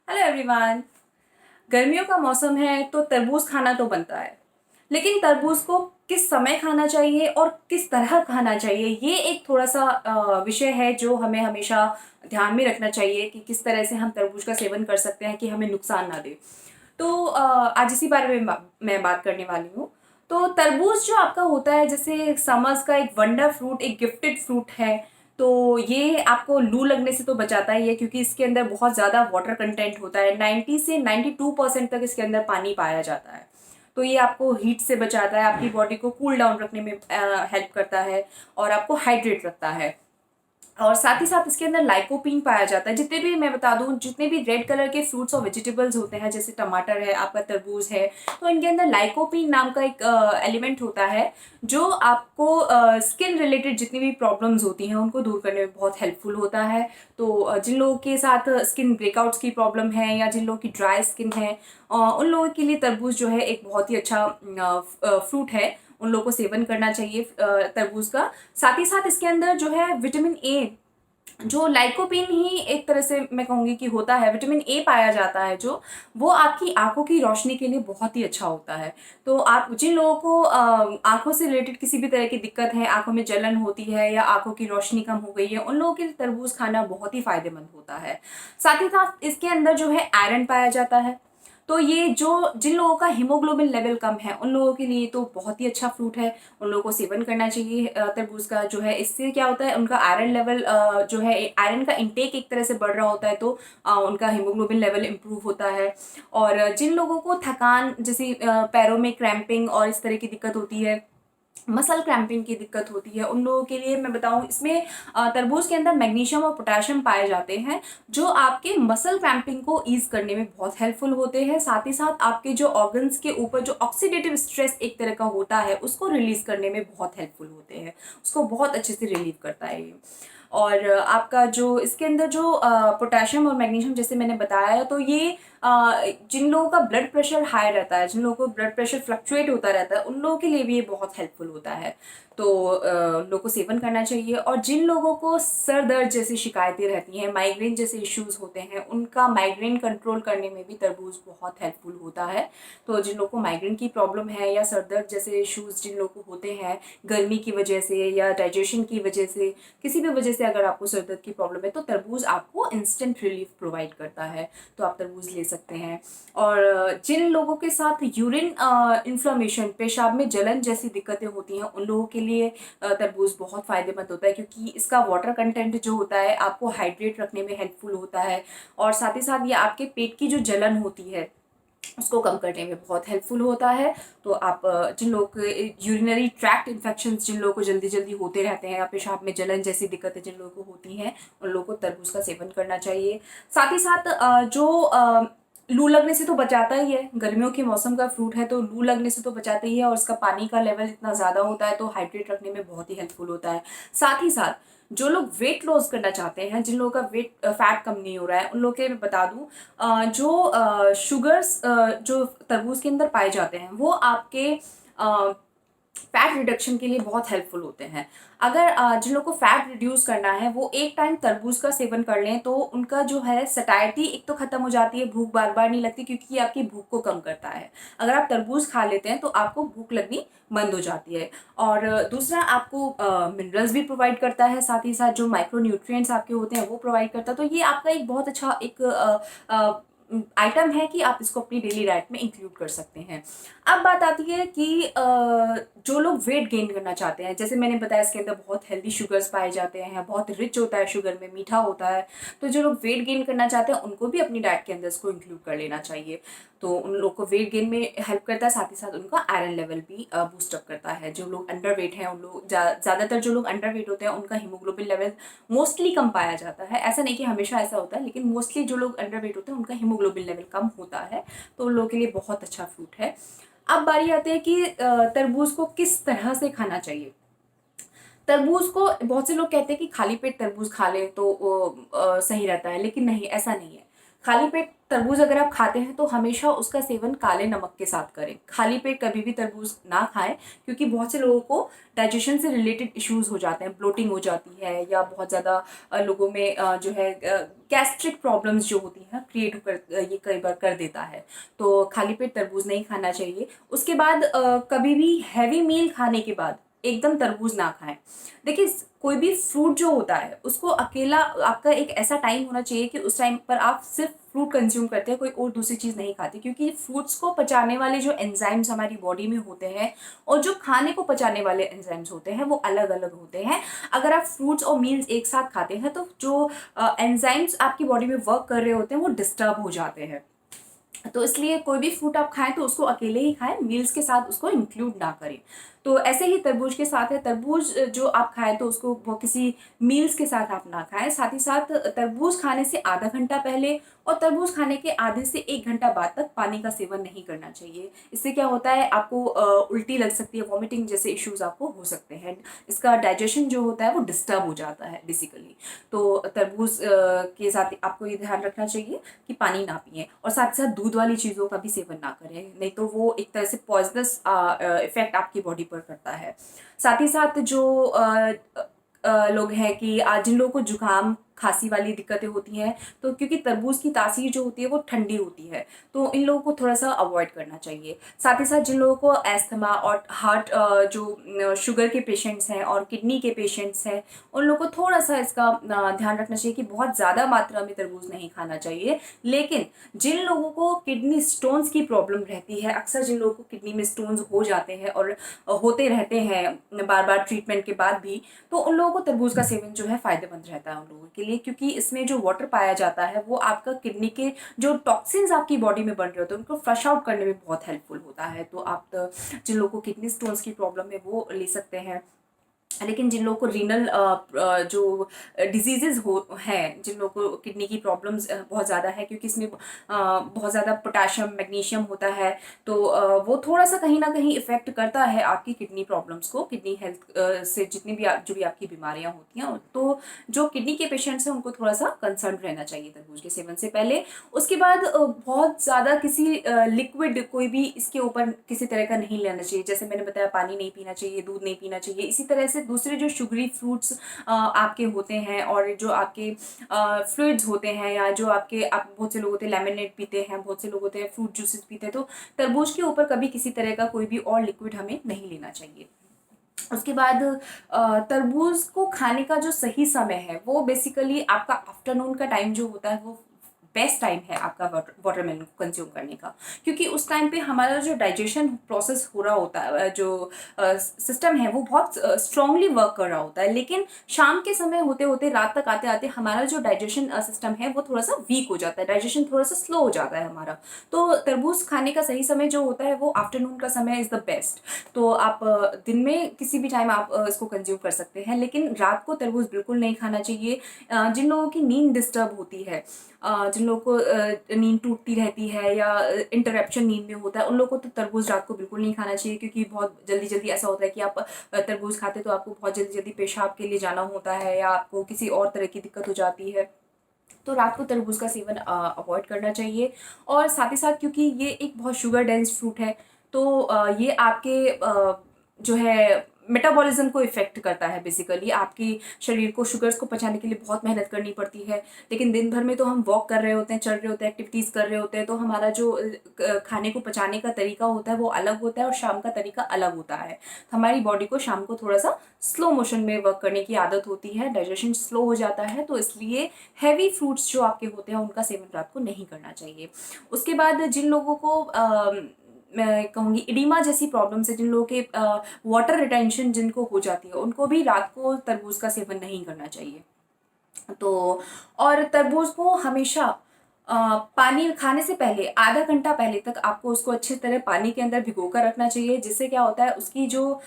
Hello everyone. गर्मियों का मौसम है तो तरबूज खाना तो बनता है, लेकिन तरबूज को किस समय खाना चाहिए और किस तरह खाना चाहिए, ये एक थोड़ा सा विषय है जो हमें हमेशा ध्यान में रखना चाहिए कि किस तरह से हम तरबूज का सेवन कर सकते हैं कि हमें नुकसान ना दे। तो आज इसी बारे में मैं बात करने वाली हूँ। तो तरबूज जो आपका होता है, जैसे समर्स का एक वंडर फ्रूट, एक गिफ्टेड फ्रूट है। तो ये आपको लू लगने से तो बचाता ही है, क्योंकि इसके अंदर बहुत ज़्यादा वाटर कंटेंट होता है। 90 से 92% तक इसके अंदर पानी पाया जाता है। तो ये आपको हीट से बचाता है, आपकी बॉडी को कूल डाउन रखने में हेल्प करता है और आपको हाइड्रेट रखता है। और साथ ही साथ इसके अंदर लाइकोपीन पाया जाता है। जितने भी मैं बता दूं, जितने भी रेड कलर के फ्रूट्स और वेजिटेबल्स होते हैं, जैसे टमाटर है, आपका तरबूज है, तो इनके अंदर लाइकोपीन नाम का एक एलिमेंट होता है जो आपको स्किन रिलेटेड जितनी भी प्रॉब्लम्स होती हैं उनको दूर करने में बहुत हेल्पफुल होता है। तो जिन लोगों के साथ स्किन ब्रेकआउट्स की प्रॉब्लम है या जिन लोगों की ड्राई स्किन है, उन लोगों के लिए तरबूज जो है एक बहुत ही अच्छा फ्रूट है। उन लोगों को सेवन करना चाहिए तरबूज का। साथ ही साथ इसके अंदर जो है विटामिन ए, जो लाइकोपीन ही एक तरह से मैं कहूँगी कि होता है, विटामिन ए पाया जाता है जो वो आपकी आंखों की रोशनी के लिए बहुत ही अच्छा होता है। तो आप जिन लोगों को आंखों से रिलेटेड किसी भी तरह की दिक्कत है, आंखों में जलन होती है या आंखों की रोशनी कम हो गई है, उन लोगों के लिए तरबूज खाना बहुत ही फायदेमंद होता है। साथ ही साथ इसके अंदर जो है आयरन पाया जाता है। तो ये जो जिन लोगों का हीमोग्लोबिन लेवल कम है उन लोगों के लिए तो बहुत ही अच्छा फ्रूट है। उन लोगों को सेवन करना चाहिए तरबूज का। जो है इससे क्या होता है, उनका आयरन लेवल जो है, आयरन का इंटेक एक तरह से बढ़ रहा होता है, तो उनका हीमोग्लोबिन लेवल इम्प्रूव होता है। और जिन लोगों को थकान, जैसे पैरों में क्रैम्पिंग और इस तरह की दिक्कत होती है, मसल क्रैम्पिंग की दिक्कत होती है, उन लोगों के लिए मैं बताऊं, इसमें तरबूज के अंदर मैग्नीशियम और पोटेशियम पाए जाते हैं जो आपके मसल क्रैम्पिंग को ईज करने में बहुत हेल्पफुल होते हैं। साथ ही साथ आपके जो ऑर्गन्स के ऊपर जो ऑक्सीडेटिव स्ट्रेस एक तरह का होता है उसको रिलीज करने में बहुत हेल्पफुल होते हैं। उसको बहुत अच्छे से रिलीव करता है ये। और आपका जो इसके अंदर जो पोटेशियम और मैग्नीशियम जैसे मैंने बताया, तो ये जिन लोगों का ब्लड प्रेशर हाई रहता है, जिन लोगों को ब्लड प्रेशर फ्लक्चुएट होता रहता है, उन लोगों के लिए भी ये बहुत हेल्पफुल होता है। तो उन लोगों को सेवन करना चाहिए। और जिन लोगों को सर दर्द जैसी शिकायतें रहती हैं, माइग्रेन जैसे इश्यूज होते हैं, उनका माइग्रेन कंट्रोल करने में भी तरबूज बहुत हेल्पफुल होता है। तो जिन लोगों को माइग्रेन की प्रॉब्लम है या सर दर्द जैसे इश्यूज जिन लोगों को होते हैं गर्मी की वजह से या डाइजेशन की वजह से, किसी भी वजह से अगर आपको सर दर्द की प्रॉब्लम है, तो तरबूज आपको इंस्टेंट रिलीफ प्रोवाइड करता है। तो आप तरबूज ले सकते हैं। और जिन लोगों के साथ यूरिन इन्फ्लामेशन, पेशाब में जलन जैसी दिक्कतें होती हैं, उन लोगों के लिए तरबूज बहुत फायदेमंद होता है, क्योंकि इसका वाटर कंटेंट जो होता है आपको हाइड्रेट रखने में हेल्पफुल होता है। और साथ ही साथ ये आपके पेट की जो जलन होती है उसको कम करने में बहुत हेल्पफुल होता है। तो आप जिन लोगों को यूरिनरी ट्रैक्ट इन्फेक्शंस जिन लोगों को जल्दी जल्दी होते रहते हैं, या पेशाब में जलन जैसी दिक्कतें जिन लोगों को होती हैं, उन लोगों को तरबूज का सेवन करना चाहिए। साथ ही साथ जो लू लगने से तो बचाता ही है, गर्मियों के मौसम का फ्रूट है तो लू लगने से तो बचाता ही है, और इसका पानी का लेवल इतना ज़्यादा होता है तो हाइड्रेट रखने में बहुत ही हेल्पफुल होता है। साथ ही साथ जो लोग वेट लॉस करना चाहते हैं, जिन लोगों का वेट फैट कम नहीं हो रहा है, उन लोगों के लिए मैं बता दूं, जो शुगर्स जो तरबूज के अंदर पाए जाते हैं वो आपके फैट रिडक्शन के लिए बहुत हेल्पफुल होते हैं। अगर जिन लोगों को फैट रिड्यूस करना है वो एक टाइम तरबूज का सेवन कर लें, तो उनका जो है सटाइटी एक तो खत्म हो जाती है, भूख बार बार नहीं लगती, क्योंकि ये आपकी भूख को कम करता है। अगर आप तरबूज खा लेते हैं तो आपको भूख लगनी बंद हो जाती है। और दूसरा, आपको मिनरल्स भी प्रोवाइड करता है, साथ ही साथ जो माइक्रो न्यूट्रिएंट्स आपके होते हैं वो प्रोवाइड करता है। तो ये आपका एक बहुत अच्छा एक आइटम है कि आप इसको अपनी डेली डाइट में इंक्लूड कर सकते हैं। अब बात आती है कि जो लोग वेट गेन करना चाहते हैं, जैसे मैंने बताया इसके अंदर बहुत हेल्दी शुगर्स पाए जाते हैं, बहुत रिच होता है शुगर में, मीठा होता है। तो जो लोग वेट गेन करना चाहते हैं उनको भी अपनी डाइट के अंदर इसको इंक्लूड कर लेना चाहिए। तो उन लोग को वेट गेन में हेल्प करता है, साथ ही साथ उनका आयरन लेवल भी बूस्टअप करता है। जो लोग अंडर वेट हैं, उन लोग ज़्यादातर जो लोग अंडर वेट होते हैं उनका हीमोग्लोबिन लेवल मोस्टली कम पाया जाता है। ऐसा नहीं कि हमेशा ऐसा होता है, लेकिन मोस्टली जो लोग अंडर वेट होते हैं उनका हीमोग्लोबिन लेवल कम होता है। तो उन लोगों के लिए बहुत अच्छा फ्रूट है। अब बारी आती है कि तरबूज को किस तरह से खाना चाहिए। तरबूज को बहुत से लोग कहते हैं कि खाली पेट तरबूज खा ले तो वो सही रहता है, लेकिन नहीं, ऐसा नहीं है। खाली पेट तरबूज अगर आप खाते हैं तो हमेशा उसका सेवन काले नमक के साथ करें। खाली पेट कभी भी तरबूज ना खाएं, क्योंकि बहुत से लोगों को डाइजेशन से रिलेटेड इश्यूज हो जाते हैं, ब्लोटिंग हो जाती है, या बहुत ज़्यादा लोगों में जो है गैस्ट्रिक प्रॉब्लम्स जो होती हैं क्रिएट कर ये कई बार कर देता है। तो खाली पेट तरबूज नहीं खाना चाहिए। उसके बाद कभी भी हैवी मील खाने के बाद एकदम तरबूज ना खाएं। देखिए, कोई भी फ्रूट जो होता है उसको अकेला, आपका एक ऐसा टाइम होना चाहिए कि उस टाइम पर आप सिर्फ फ्रूट कंज्यूम करते हैं, कोई और दूसरी चीज़ नहीं खाते, क्योंकि फ्रूट्स को पचाने वाले जो एंजाइम्स हमारी बॉडी में होते हैं और जो खाने को पचाने वाले एंजाइम्स होते हैं वो अलग अलग होते हैं। अगर आप फ्रूट्स और मील्स एक साथ खाते हैं तो जो एंजाइम्स आपकी बॉडी में वर्क कर रहे होते हैं वो डिस्टर्ब हो जाते हैं। तो इसलिए कोई भी फ्रूट आप खाएं तो उसको अकेले ही खाएं, मील्स के साथ उसको इंक्लूड ना करें। तो ऐसे ही तरबूज के साथ है, तरबूज जो आप खाएं तो उसको वो किसी मील्स के साथ आप ना खाएं। साथ ही साथ तरबूज खाने से आधा घंटा पहले और तरबूज खाने के आधे से 1 घंटा बाद तक पानी का सेवन नहीं करना चाहिए। इससे क्या होता है, आपको उल्टी लग सकती है, वॉमिटिंग जैसे इश्यूज आपको हो सकते हैं, इसका डाइजेशन जो होता है वो डिस्टर्ब हो जाता है बेसिकली। तो तरबूज के साथ आपको ये ध्यान रखना चाहिए कि पानी ना पिए, और साथ ही साथ दूध वाली चीज़ों का भी सेवन ना करें, नहीं तो वो एक तरह से पॉइजनस इफेक्ट आपकी बॉडी पर करता है। साथ ही साथ जो लोग हैं कि जिन लोगों को जुकाम खांसी वाली दिक्कतें होती हैं, तो क्योंकि तरबूज की तासीर जो होती है वो ठंडी होती है, तो इन लोगों को थोड़ा सा अवॉइड करना चाहिए। साथ ही साथ जिन लोगों को एस्थमा और हार्ट जो शुगर के पेशेंट्स हैं और किडनी के पेशेंट्स हैं, उन लोगों को थोड़ा सा इसका ध्यान रखना चाहिए कि बहुत ज़्यादा मात्रा में तरबूज नहीं खाना चाहिए। लेकिन जिन लोगों को किडनी स्टोन्स की प्रॉब्लम रहती है, अक्सर जिन लोगों को किडनी में स्टोन्स हो जाते हैं और होते रहते हैं बार बार ट्रीटमेंट के बाद भी, तो उन लोगों को तरबूज का सेवन जो है फ़ायदेमंद रहता है उन लोगों के लिए, क्योंकि इसमें जो वाटर पाया जाता है वो आपका किडनी के जो टॉक्सिन्स आपकी बॉडी में बन रहे होते हैं उनको फ्लश आउट करने में बहुत हेल्पफुल होता है। तो आप जिन लोगों को किडनी स्टोन्स की प्रॉब्लम है वो ले सकते हैं। लेकिन जिन लोगों को रीनल जो डिजीजेज हो हैं, जिन लोगों को किडनी की प्रॉब्लम्स बहुत ज़्यादा है, क्योंकि इसमें बहुत ज़्यादा पोटाशियम मैग्नीशियम होता है, तो वो थोड़ा सा कहीं ना कहीं इफेक्ट करता है आपकी किडनी प्रॉब्लम्स को, किडनी हेल्थ से जितनी भी जो भी आपकी बीमारियां होती हैं। तो जो किडनी के पेशेंट्स हैं उनको थोड़ा सा कंसर्न रहना चाहिए तरबूज के सेवन से पहले। उसके बाद बहुत ज़्यादा किसी लिक्विड कोई भी इसके ऊपर किसी तरह का नहीं लेना चाहिए। जैसे मैंने बताया, पानी नहीं पीना चाहिए, दूध नहीं पीना चाहिए। इसी तरह से दूसरे जो शुगरी फ्रूट्स आपके होते हैं और जो आपके फ्लूइड्स होते हैं, या जो आपके आप बहुत से लोग होते हैं लेमनेड पीते हैं, बहुत से लोग होते हैं फ्रूट जूसेस पीते हैं, तो तरबूज के ऊपर कभी किसी तरह का कोई भी और लिक्विड हमें नहीं लेना चाहिए। उसके बाद तरबूज को खाने का जो सही समय है वो बेसिकली आपका आफ्टरनून का टाइम जो होता है वो बेस्ट टाइम है आपका वाटरमेलन को कंज्यूम करने का, क्योंकि उस टाइम पे हमारा जो डाइजेशन प्रोसेस हो रहा होता है, जो सिस्टम है वो बहुत स्ट्रांगली वर्क कर रहा होता है। लेकिन शाम के समय होते होते रात तक आते आते हमारा जो डाइजेशन सिस्टम है वो थोड़ा सा वीक हो जाता है, डाइजेशन थोड़ा सा स्लो हो जाता है हमारा। तो तरबूज खाने का सही समय जो होता है वो आफ्टरनून का समय इज़ द बेस्ट। तो आप दिन में किसी भी टाइम आप इसको कंज्यूम कर सकते हैं, लेकिन रात को तरबूज बिल्कुल नहीं खाना चाहिए। जिन लोगों की नींद डिस्टर्ब होती है, जिन लोगों को नींद टूटती रहती है या इंटरप्शन नींद में होता है, उन लोगों को तो तरबूज रात को बिल्कुल नहीं खाना चाहिए, क्योंकि बहुत जल्दी जल्दी ऐसा होता है कि आप तरबूज खाते तो आपको बहुत जल्दी जल्दी पेशाब के लिए जाना होता है या आपको किसी और तरह की दिक्कत हो जाती है। तो रात को तरबूज का सेवन अवॉइड करना चाहिए। और साथ ही साथ क्योंकि ये एक बहुत शुगर डेंस फ्रूट है, तो ये आपके जो है मेटाबॉलिज्म को इफेक्ट करता है। बेसिकली आपकी शरीर को शुगर्स को पचाने के लिए बहुत मेहनत करनी पड़ती है, लेकिन दिन भर में तो हम वॉक कर रहे होते हैं, चल रहे होते हैं, एक्टिविटीज़ कर रहे होते हैं, तो हमारा जो खाने को पचाने का तरीका होता है वो अलग होता है और शाम का तरीका अलग होता है। तो हमारी बॉडी को शाम को थोड़ा सा स्लो मोशन में वर्क करने की आदत होती है, डाइजेशन स्लो हो जाता है, तो इसलिए हैवी फ्रूट्स जो आपके होते हैं उनका सेवन रात को नहीं करना चाहिए। उसके बाद जिन लोगों को मैं कहूँगी इडीमा जैसी प्रॉब्लम्स है, जिन लोगों के वाटर रिटेंशन जिनको हो जाती है, उनको भी रात को तरबूज का सेवन नहीं करना चाहिए। तो और तरबूज को हमेशा पानी खाने से पहले आधा घंटा पहले तक आपको उसको अच्छी तरह पानी के अंदर भिगो कर रखना चाहिए, जिससे क्या होता है उसकी जो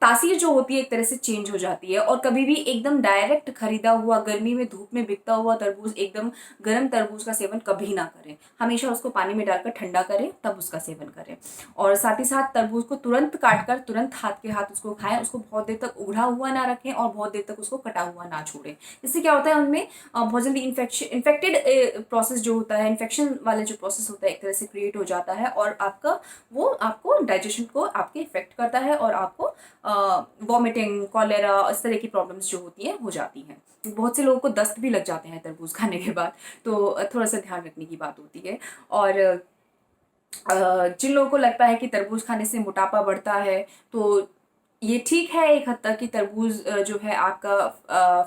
तासीर जो होती है एक तरह से चेंज हो जाती है। और कभी भी एकदम डायरेक्ट खरीदा हुआ गर्मी में धूप में बिकता हुआ तरबूज, एकदम गर्म तरबूज का सेवन कभी ना करें। हमेशा उसको पानी में डालकर ठंडा करें, तब उसका सेवन करें। और साथ ही साथ तरबूज को तुरंत काट कर तुरंत हाथ के हाथ उसको खाएं, उसको बहुत देर तक उगड़ा हुआ ना रखें और बहुत देर तक उसको कटा हुआ ना छोड़ें। इससे क्या होता है, उनमें बहुत जल्दी इन्फेक्टेड प्रोसेस जो होता है, इन्फेक्शन वाले जो प्रोसेस होता है एक तरह से क्रिएट हो जाता है, और आपका वो आपको डाइजेशन को आपके इफेक्ट करता है, और आपको वॉमिटिंग, कॉलेरा, इस तरह की प्रॉब्लम्स जो होती हैं हो जाती हैं। बहुत से लोगों को दस्त भी लग जाते हैं तरबूज खाने के बाद, तो थोड़ा सा ध्यान रखने की बात होती है। और जिन लोगों को लगता है कि तरबूज खाने से मोटापा बढ़ता है, तो ये ठीक है एक हद तक कि तरबूज जो है आपका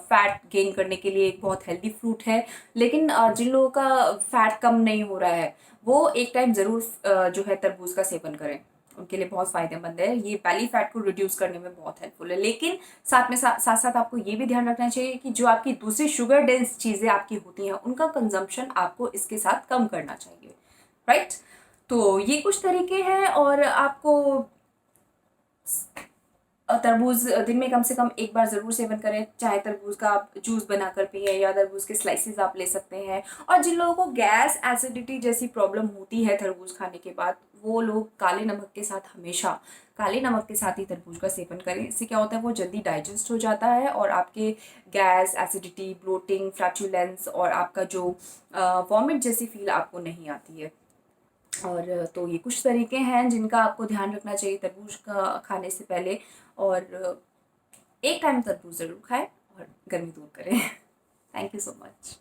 फैट गेन करने के लिए एक बहुत हेल्दी फ्रूट है। लेकिन जिन लोगों का फैट कम नहीं हो रहा है, वो एक टाइम ज़रूर जो है तरबूज का सेवन करें, उनके लिए बहुत फ़ायदेमंद है। ये बैली फैट को रिड्यूस करने में बहुत हेल्पफुल है। लेकिन साथ साथ आपको ये भी ध्यान रखना चाहिए कि जो आपकी दूसरी शुगर डेंस चीज़ें आपकी होती हैं, उनका कंजम्पशन आपको इसके साथ कम करना चाहिए, राइट। तो ये कुछ तरीके हैं। और आपको तरबूज दिन में कम से कम एक बार ज़रूर सेवन करें, चाहे तरबूज का आप जूस बनाकर पिए या तरबूज के स्लाइसेस आप ले सकते हैं। और जिन लोगों को गैस एसिडिटी जैसी प्रॉब्लम होती है तरबूज खाने के बाद, वो लोग काले नमक के साथ, हमेशा काले नमक के साथ ही तरबूज का सेवन करें। इससे क्या होता है, वो जल्दी डाइजेस्ट हो जाता है और आपके गैस, एसिडिटी, ब्लोटिंग, फ्लैचुलेंस और आपका जो वॉमिट जैसी फील आपको नहीं आती है। और तो ये कुछ तरीके हैं जिनका आपको ध्यान रखना चाहिए तरबूज का खाने से पहले। और एक टाइम तरबूज ज़रूर खाएं और गर्मी दूर करें। Thank you so much.